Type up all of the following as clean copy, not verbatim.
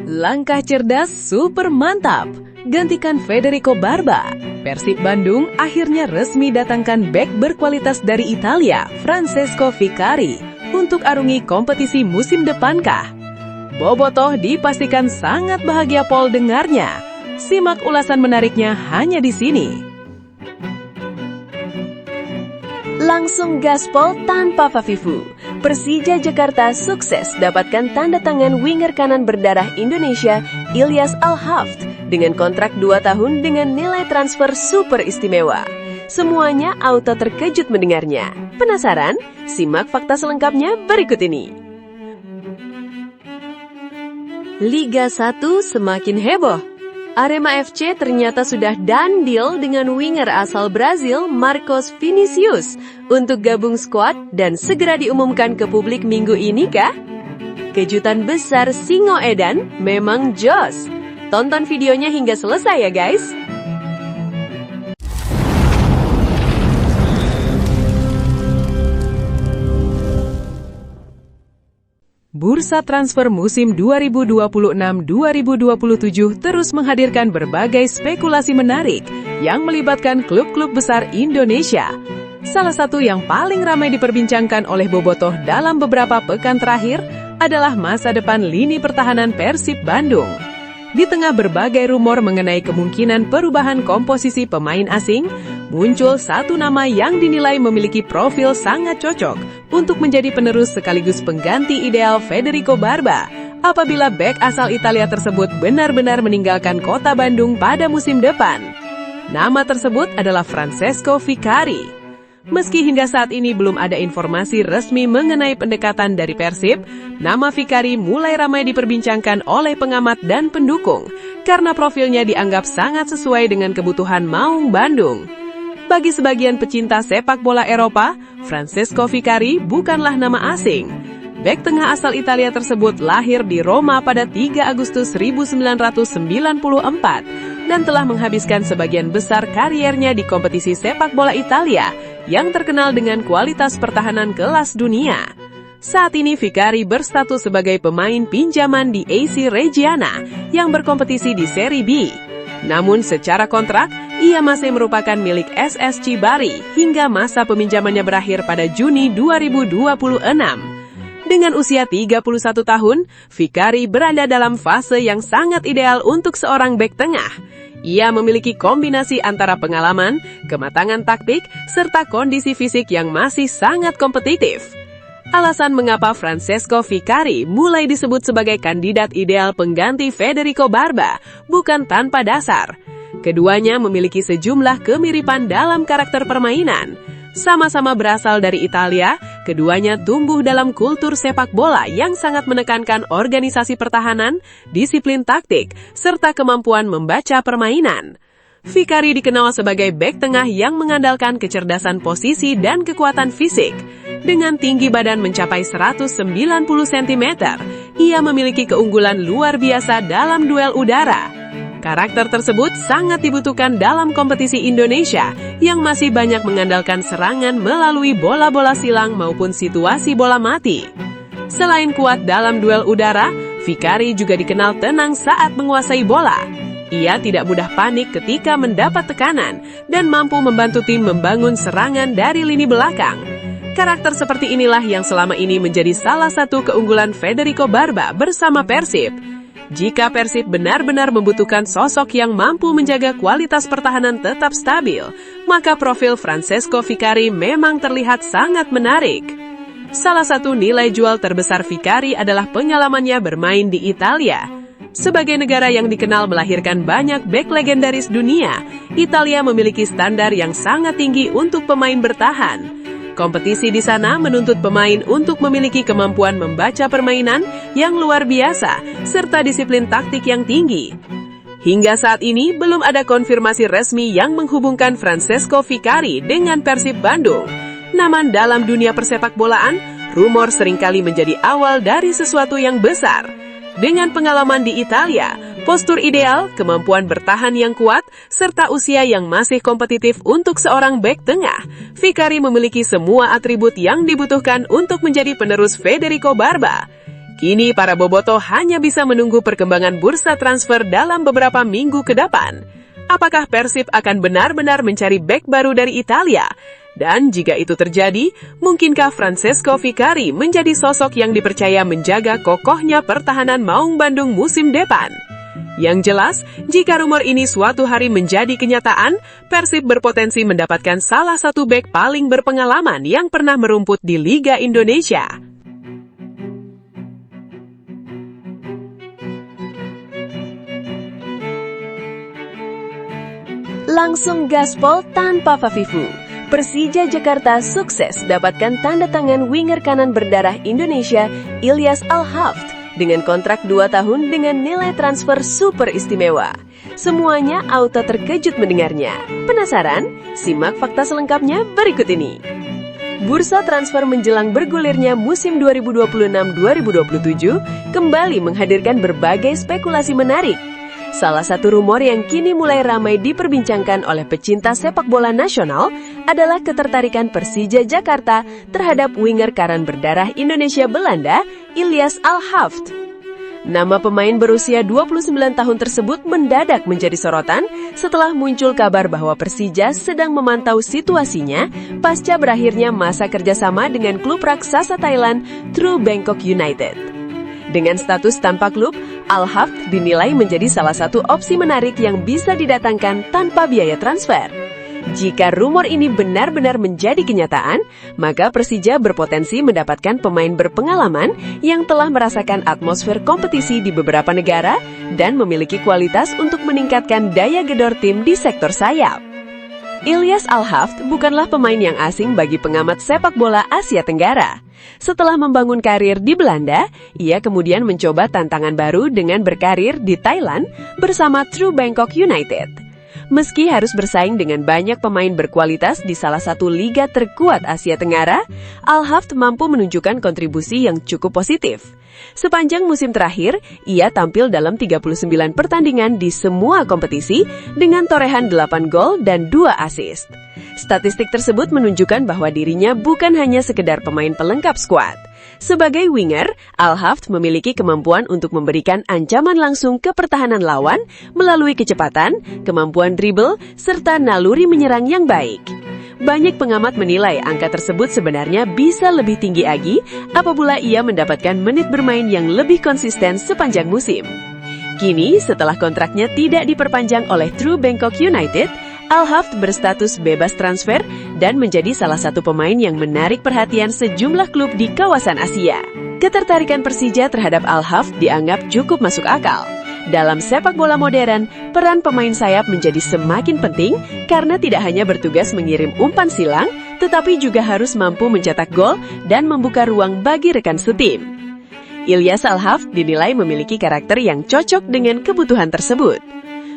Langkah cerdas super mantap, gantikan Federico Barba. Persib Bandung akhirnya resmi datangkan bek berkualitas dari Italia, Francesco Vicario, untuk arungi kompetisi musim depankah? Bobotoh dipastikan sangat bahagia Pol dengarnya. Simak ulasan menariknya hanya di sini. Langsung gaspol tanpa Fafifu. Persija Jakarta sukses dapatkan tanda tangan winger kanan berdarah Indonesia Ilyas Al-Haft dengan kontrak 2 tahun dengan nilai transfer super istimewa. Semuanya auto terkejut mendengarnya. Penasaran? Simak fakta selengkapnya berikut ini. Liga 1 semakin heboh. Arema FC ternyata sudah done deal dengan winger asal Brazil Marcos Vinicius untuk gabung skuad dan segera diumumkan ke publik minggu ini kah? Kejutan besar Singo Edan memang jos. Tonton videonya hingga selesai ya guys. Bursa transfer musim 2026-2027 terus menghadirkan berbagai spekulasi menarik yang melibatkan klub-klub besar Indonesia. Salah satu yang paling ramai diperbincangkan oleh bobotoh dalam beberapa pekan terakhir adalah masa depan lini pertahanan Persib Bandung. Di tengah berbagai rumor mengenai kemungkinan perubahan komposisi pemain asing, muncul satu nama yang dinilai memiliki profil sangat cocok untuk menjadi penerus sekaligus pengganti ideal Federico Barba apabila bek asal Italia tersebut benar-benar meninggalkan kota Bandung pada musim depan. Nama tersebut adalah Francesco Vicario. Meski hingga saat ini belum ada informasi resmi mengenai pendekatan dari Persib, nama Vicario mulai ramai diperbincangkan oleh pengamat dan pendukung karena profilnya dianggap sangat sesuai dengan kebutuhan Maung Bandung. Bagi sebagian pecinta sepak bola Eropa, Francesco Vicario bukanlah nama asing. Bek tengah asal Italia tersebut lahir di Roma pada 3 Agustus 1994 dan telah menghabiskan sebagian besar kariernya di kompetisi sepak bola Italia yang terkenal dengan kualitas pertahanan kelas dunia. Saat ini Vicario berstatus sebagai pemain pinjaman di AC Reggiana yang berkompetisi di Serie B. Namun secara kontrak, ia masih merupakan milik SSC Bari hingga masa peminjamannya berakhir pada Juni 2026. Dengan usia 31 tahun, Vicario berada dalam fase yang sangat ideal untuk seorang bek tengah. Ia memiliki kombinasi antara pengalaman, kematangan taktik, serta kondisi fisik yang masih sangat kompetitif. Alasan mengapa Francesco Vicario mulai disebut sebagai kandidat ideal pengganti Federico Barba bukan tanpa dasar. Keduanya memiliki sejumlah kemiripan dalam karakter permainan. Sama-sama berasal dari Italia, keduanya tumbuh dalam kultur sepak bola yang sangat menekankan organisasi pertahanan, disiplin taktik, serta kemampuan membaca permainan. Vicario dikenal sebagai bek tengah yang mengandalkan kecerdasan posisi dan kekuatan fisik. Dengan tinggi badan mencapai 190 cm, ia memiliki keunggulan luar biasa dalam duel udara. Karakter tersebut sangat dibutuhkan dalam kompetisi Indonesia yang masih banyak mengandalkan serangan melalui bola-bola silang maupun situasi bola mati. Selain kuat dalam duel udara, Vicario juga dikenal tenang saat menguasai bola. Ia tidak mudah panik ketika mendapat tekanan dan mampu membantu tim membangun serangan dari lini belakang. Karakter seperti inilah yang selama ini menjadi salah satu keunggulan Federico Barba bersama Persib. Jika Persib benar-benar membutuhkan sosok yang mampu menjaga kualitas pertahanan tetap stabil, maka profil Francesco Vicario memang terlihat sangat menarik. Salah satu nilai jual terbesar Vicario adalah pengalamannya bermain di Italia. Sebagai negara yang dikenal melahirkan banyak bek legendaris dunia, Italia memiliki standar yang sangat tinggi untuk pemain bertahan. Kompetisi di sana menuntut pemain untuk memiliki kemampuan membaca permainan yang luar biasa, serta disiplin taktik yang tinggi. Hingga saat ini, belum ada konfirmasi resmi yang menghubungkan Francesco Vicario dengan Persib Bandung. Namun dalam dunia persepak bolaan, rumor seringkali menjadi awal dari sesuatu yang besar. Dengan pengalaman di Italia, postur ideal, kemampuan bertahan yang kuat, serta usia yang masih kompetitif untuk seorang bek tengah, Vicario memiliki semua atribut yang dibutuhkan untuk menjadi penerus Federico Barba. Kini para bobotoh hanya bisa menunggu perkembangan bursa transfer dalam beberapa minggu ke depan. Apakah Persib akan benar-benar mencari bek baru dari Italia? Dan jika itu terjadi, mungkinkah Francesco Vicario menjadi sosok yang dipercaya menjaga kokohnya pertahanan Maung Bandung musim depan? Yang jelas, jika rumor ini suatu hari menjadi kenyataan, Persib berpotensi mendapatkan salah satu bek paling berpengalaman yang pernah merumput di Liga Indonesia. Langsung gaspol tanpa Fafifu. Persija Jakarta sukses dapatkan tanda tangan winger kanan berdarah Indonesia Ilyas Al-Haft dengan kontrak 2 tahun dengan nilai transfer super istimewa. Semuanya auto terkejut mendengarnya. Penasaran? Simak fakta selengkapnya berikut ini. Bursa transfer menjelang bergulirnya musim 2026-2027 kembali menghadirkan berbagai spekulasi menarik. Salah satu rumor yang kini mulai ramai diperbincangkan oleh pecinta sepak bola nasional adalah ketertarikan Persija Jakarta terhadap winger kanan berdarah Indonesia Belanda, Ilyas Al-Haft. Nama pemain berusia 29 tahun tersebut mendadak menjadi sorotan setelah muncul kabar bahwa Persija sedang memantau situasinya pasca berakhirnya masa kerjasama dengan klub raksasa Thailand, True Bangkok United. Dengan status tanpa klub, Al-Haft dinilai menjadi salah satu opsi menarik yang bisa didatangkan tanpa biaya transfer. Jika rumor ini benar-benar menjadi kenyataan, maka Persija berpotensi mendapatkan pemain berpengalaman yang telah merasakan atmosfer kompetisi di beberapa negara dan memiliki kualitas untuk meningkatkan daya gedor tim di sektor sayap. Ilyas Al-Haft bukanlah pemain yang asing bagi pengamat sepak bola Asia Tenggara. Setelah membangun karir di Belanda, ia kemudian mencoba tantangan baru dengan berkarir di Thailand bersama True Bangkok United. Meski harus bersaing dengan banyak pemain berkualitas di salah satu liga terkuat Asia Tenggara, Al-Haft mampu menunjukkan kontribusi yang cukup positif. Sepanjang musim terakhir, ia tampil dalam 39 pertandingan di semua kompetisi dengan torehan 8 gol dan 2 assist. Statistik tersebut menunjukkan bahwa dirinya bukan hanya sekedar pemain pelengkap skuad. Sebagai winger, Al-Haft memiliki kemampuan untuk memberikan ancaman langsung ke pertahanan lawan melalui kecepatan, kemampuan dribble, serta naluri menyerang yang baik. Banyak pengamat menilai angka tersebut sebenarnya bisa lebih tinggi lagi apabila ia mendapatkan menit bermain yang lebih konsisten sepanjang musim. Kini, setelah kontraknya tidak diperpanjang oleh True Bangkok United, Al-Haft berstatus bebas transfer dan menjadi salah satu pemain yang menarik perhatian sejumlah klub di kawasan Asia. Ketertarikan Persija terhadap Al-Haft dianggap cukup masuk akal. Dalam sepak bola modern, peran pemain sayap menjadi semakin penting karena tidak hanya bertugas mengirim umpan silang, tetapi juga harus mampu mencetak gol dan membuka ruang bagi rekan setim. Ilyas Al-Haft dinilai memiliki karakter yang cocok dengan kebutuhan tersebut.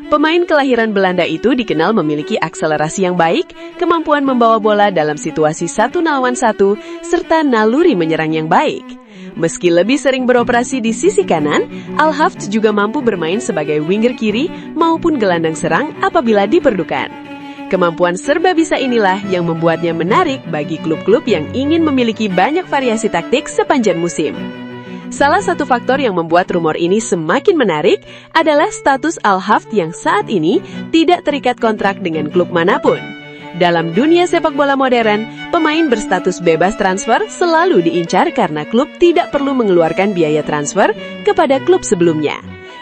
Pemain kelahiran Belanda itu dikenal memiliki akselerasi yang baik, kemampuan membawa bola dalam situasi 1-1, serta naluri menyerang yang baik. Meski lebih sering beroperasi di sisi kanan, Al-Haft juga mampu bermain sebagai winger kiri maupun gelandang serang apabila diperlukan. Kemampuan serba bisa inilah yang membuatnya menarik bagi klub-klub yang ingin memiliki banyak variasi taktik sepanjang musim. Salah satu faktor yang membuat rumor ini semakin menarik adalah status Al-Haft yang saat ini tidak terikat kontrak dengan klub manapun. Dalam dunia sepak bola modern, pemain berstatus bebas transfer selalu diincar karena klub tidak perlu mengeluarkan biaya transfer kepada klub sebelumnya.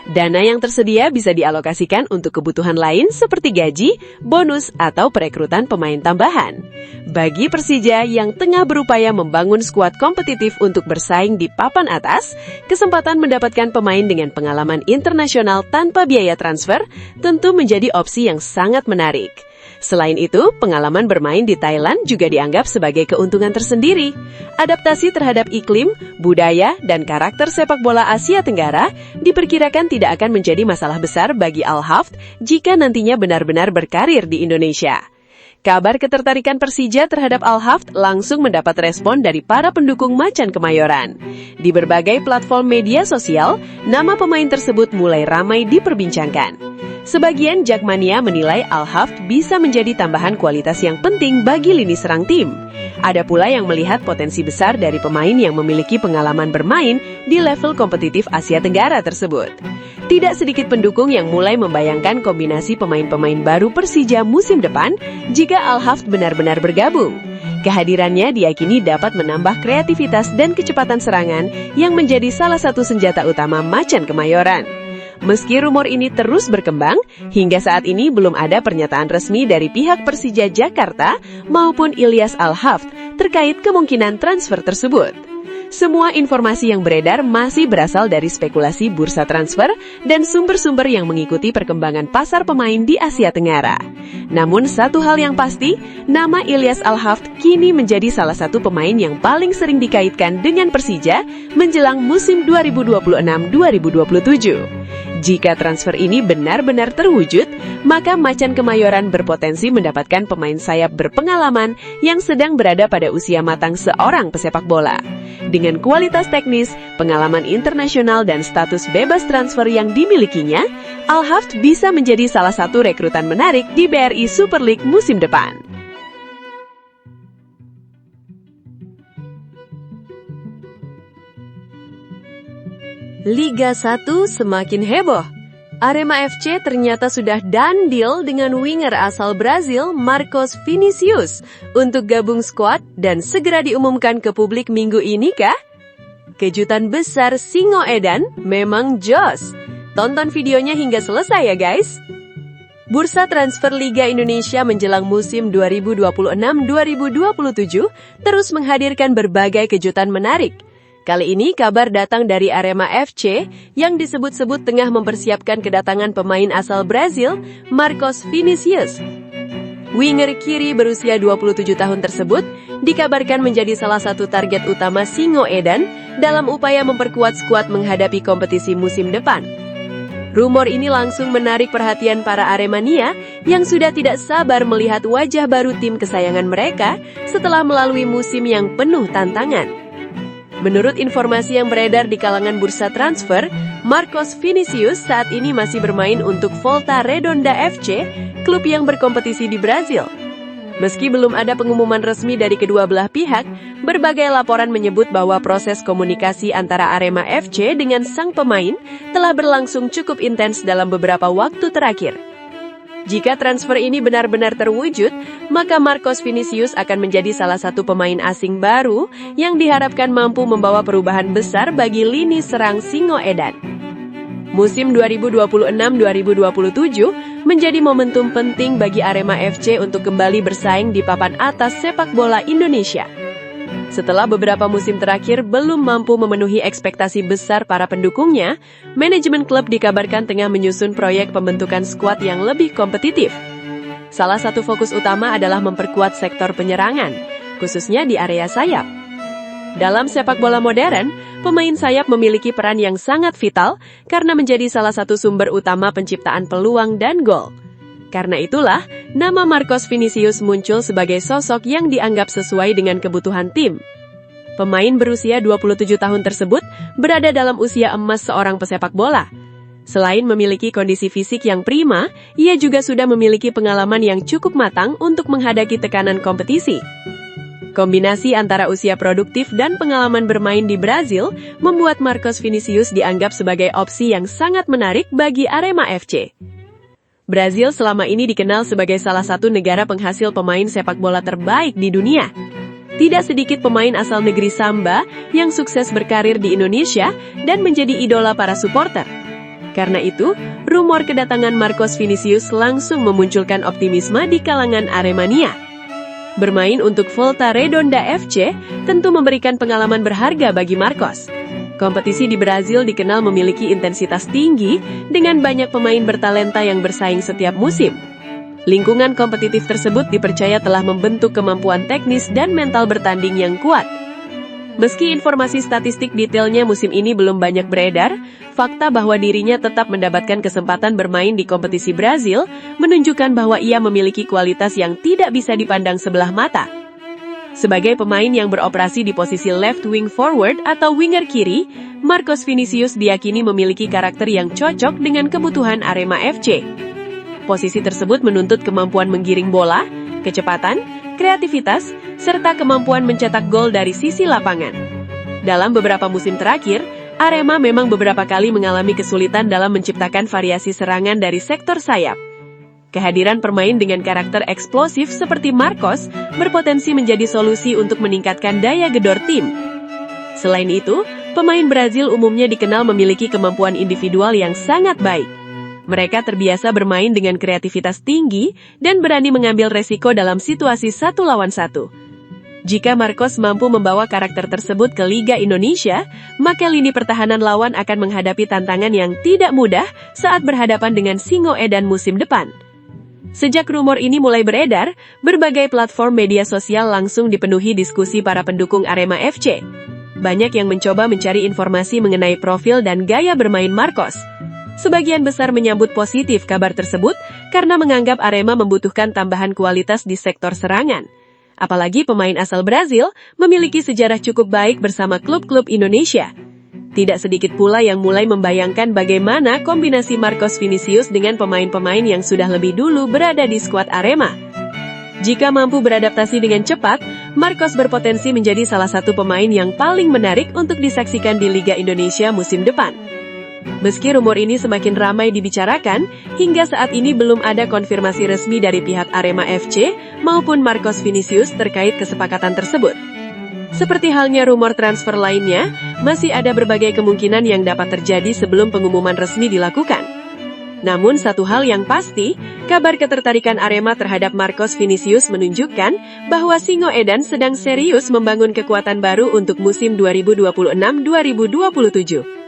Dana yang tersedia bisa dialokasikan untuk kebutuhan lain seperti gaji, bonus, atau perekrutan pemain tambahan. Bagi Persija yang tengah berupaya membangun skuad kompetitif untuk bersaing di papan atas, kesempatan mendapatkan pemain dengan pengalaman internasional tanpa biaya transfer tentu menjadi opsi yang sangat menarik. Selain itu, pengalaman bermain di Thailand juga dianggap sebagai keuntungan tersendiri. Adaptasi terhadap iklim, budaya, dan karakter sepak bola Asia Tenggara diperkirakan tidak akan menjadi masalah besar bagi Al-Haft jika nantinya benar-benar berkarir di Indonesia. Kabar ketertarikan Persija terhadap Al-Haft langsung mendapat respon dari para pendukung Macan Kemayoran. Di berbagai platform media sosial, nama pemain tersebut mulai ramai diperbincangkan. Sebagian Jakmania menilai Al-Haft bisa menjadi tambahan kualitas yang penting bagi lini serang tim. Ada pula yang melihat potensi besar dari pemain yang memiliki pengalaman bermain di level kompetitif Asia Tenggara tersebut. Tidak sedikit pendukung yang mulai membayangkan kombinasi pemain-pemain baru Persija musim depan jika Al-Haft benar-benar bergabung. Kehadirannya diyakini dapat menambah kreativitas dan kecepatan serangan yang menjadi salah satu senjata utama Macan Kemayoran. Meski rumor ini terus berkembang, hingga saat ini belum ada pernyataan resmi dari pihak Persija Jakarta maupun Ilyas Al-Haft terkait kemungkinan transfer tersebut. Semua informasi yang beredar masih berasal dari spekulasi bursa transfer dan sumber-sumber yang mengikuti perkembangan pasar pemain di Asia Tenggara. Namun satu hal yang pasti, nama Ilyas Al-Haft kini menjadi salah satu pemain yang paling sering dikaitkan dengan Persija menjelang musim 2026-2027. Jika transfer ini benar-benar terwujud, maka Macan Kemayoran berpotensi mendapatkan pemain sayap berpengalaman yang sedang berada pada usia matang seorang pesepak bola. Dengan kualitas teknis, pengalaman internasional dan status bebas transfer yang dimilikinya, Al-Haft bisa menjadi salah satu rekrutan menarik di BRI Super League musim depan. Liga 1 semakin heboh. Arema FC ternyata sudah done deal dengan winger asal Brazil Marcos Vinicius untuk gabung skuad dan segera diumumkan ke publik minggu ini kah? Kejutan besar Singo Edan memang jos. Tonton videonya hingga selesai ya guys. Bursa transfer Liga Indonesia menjelang musim 2026-2027 terus menghadirkan berbagai kejutan menarik. Kali ini kabar datang dari Arema FC yang disebut-sebut tengah mempersiapkan kedatangan pemain asal Brazil, Marcos Vinicius. Winger kiri berusia 27 tahun tersebut dikabarkan menjadi salah satu target utama Singo Edan dalam upaya memperkuat skuad menghadapi kompetisi musim depan. Rumor ini langsung menarik perhatian para Aremania yang sudah tidak sabar melihat wajah baru tim kesayangan mereka setelah melalui musim yang penuh tantangan. Menurut informasi yang beredar di kalangan bursa transfer, Marcos Vinicius saat ini masih bermain untuk Volta Redonda FC, klub yang berkompetisi di Brazil. Meski belum ada pengumuman resmi dari kedua belah pihak, berbagai laporan menyebut bahwa proses komunikasi antara Arema FC dengan sang pemain telah berlangsung cukup intens dalam beberapa waktu terakhir. Jika transfer ini benar-benar terwujud, maka Marcos Vinicius akan menjadi salah satu pemain asing baru yang diharapkan mampu membawa perubahan besar bagi lini serang Singo Edan. Musim 2026-2027 menjadi momentum penting bagi Arema FC untuk kembali bersaing di papan atas sepak bola Indonesia. Setelah beberapa musim terakhir belum mampu memenuhi ekspektasi besar para pendukungnya, manajemen klub dikabarkan tengah menyusun proyek pembentukan skuad yang lebih kompetitif. Salah satu fokus utama adalah memperkuat sektor penyerangan, khususnya di area sayap. Dalam sepak bola modern, pemain sayap memiliki peran yang sangat vital karena menjadi salah satu sumber utama penciptaan peluang dan gol. Karena itulah, nama Marcos Vinicius muncul sebagai sosok yang dianggap sesuai dengan kebutuhan tim. Pemain berusia 27 tahun tersebut berada dalam usia emas seorang pesepak bola. Selain memiliki kondisi fisik yang prima, ia juga sudah memiliki pengalaman yang cukup matang untuk menghadapi tekanan kompetisi. Kombinasi antara usia produktif dan pengalaman bermain di Brazil membuat Marcos Vinicius dianggap sebagai opsi yang sangat menarik bagi Arema FC. Brazil selama ini dikenal sebagai salah satu negara penghasil pemain sepak bola terbaik di dunia. Tidak sedikit pemain asal negeri Samba yang sukses berkarir di Indonesia dan menjadi idola para supporter. Karena itu, rumor kedatangan Marcos Vinicius langsung memunculkan optimisme di kalangan Aremania. Bermain untuk Volta Redonda FC tentu memberikan pengalaman berharga bagi Marcos. Kompetisi di Brazil dikenal memiliki intensitas tinggi dengan banyak pemain bertalenta yang bersaing setiap musim. Lingkungan kompetitif tersebut dipercaya telah membentuk kemampuan teknis dan mental bertanding yang kuat. Meski informasi statistik detailnya musim ini belum banyak beredar, fakta bahwa dirinya tetap mendapatkan kesempatan bermain di kompetisi Brazil menunjukkan bahwa ia memiliki kualitas yang tidak bisa dipandang sebelah mata. Sebagai pemain yang beroperasi di posisi left wing forward atau winger kiri, Marcos Vinicius diyakini memiliki karakter yang cocok dengan kebutuhan Arema FC. Posisi tersebut menuntut kemampuan menggiring bola, kecepatan, kreativitas, serta kemampuan mencetak gol dari sisi lapangan. Dalam beberapa musim terakhir, Arema memang beberapa kali mengalami kesulitan dalam menciptakan variasi serangan dari sektor sayap. Kehadiran pemain dengan karakter eksplosif seperti Marcos berpotensi menjadi solusi untuk meningkatkan daya gedor tim. Selain itu, pemain Brazil umumnya dikenal memiliki kemampuan individual yang sangat baik. Mereka terbiasa bermain dengan kreativitas tinggi dan berani mengambil resiko dalam situasi 1 lawan 1. Jika Marcos mampu membawa karakter tersebut ke Liga Indonesia, maka lini pertahanan lawan akan menghadapi tantangan yang tidak mudah saat berhadapan dengan Singo Edan musim depan. Sejak rumor ini mulai beredar, berbagai platform media sosial langsung dipenuhi diskusi para pendukung Arema FC. Banyak yang mencoba mencari informasi mengenai profil dan gaya bermain Marcos. Sebagian besar menyambut positif kabar tersebut karena menganggap Arema membutuhkan tambahan kualitas di sektor serangan. Apalagi pemain asal Brazil memiliki sejarah cukup baik bersama klub-klub Indonesia. Tidak sedikit pula yang mulai membayangkan bagaimana kombinasi Marcos Vinicius dengan pemain-pemain yang sudah lebih dulu berada di skuad Arema. Jika mampu beradaptasi dengan cepat, Marcos berpotensi menjadi salah satu pemain yang paling menarik untuk disaksikan di Liga Indonesia musim depan. Meski rumor ini semakin ramai dibicarakan, hingga saat ini belum ada konfirmasi resmi dari pihak Arema FC maupun Marcos Vinicius terkait kesepakatan tersebut. Seperti halnya rumor transfer lainnya, masih ada berbagai kemungkinan yang dapat terjadi sebelum pengumuman resmi dilakukan. Namun satu hal yang pasti, kabar ketertarikan Arema terhadap Marcos Vinicius menunjukkan bahwa Singo Edan sedang serius membangun kekuatan baru untuk musim 2026-2027.